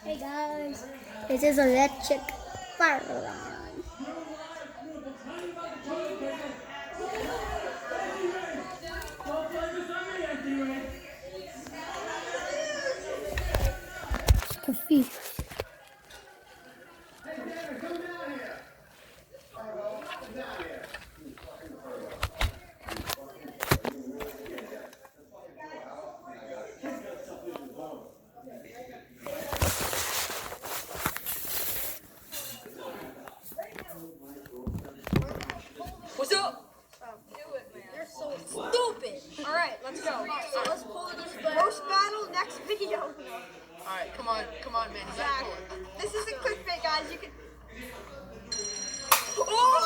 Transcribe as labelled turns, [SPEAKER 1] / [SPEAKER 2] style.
[SPEAKER 1] Hey guys, this is electric fire alarm. Coffee.
[SPEAKER 2] What's up? You're so stupid. All right, let's go. So let's pull this roast battle next video.
[SPEAKER 3] All right, come on, man.
[SPEAKER 2] Exactly. This is a clickbait, guys. You can. Oh!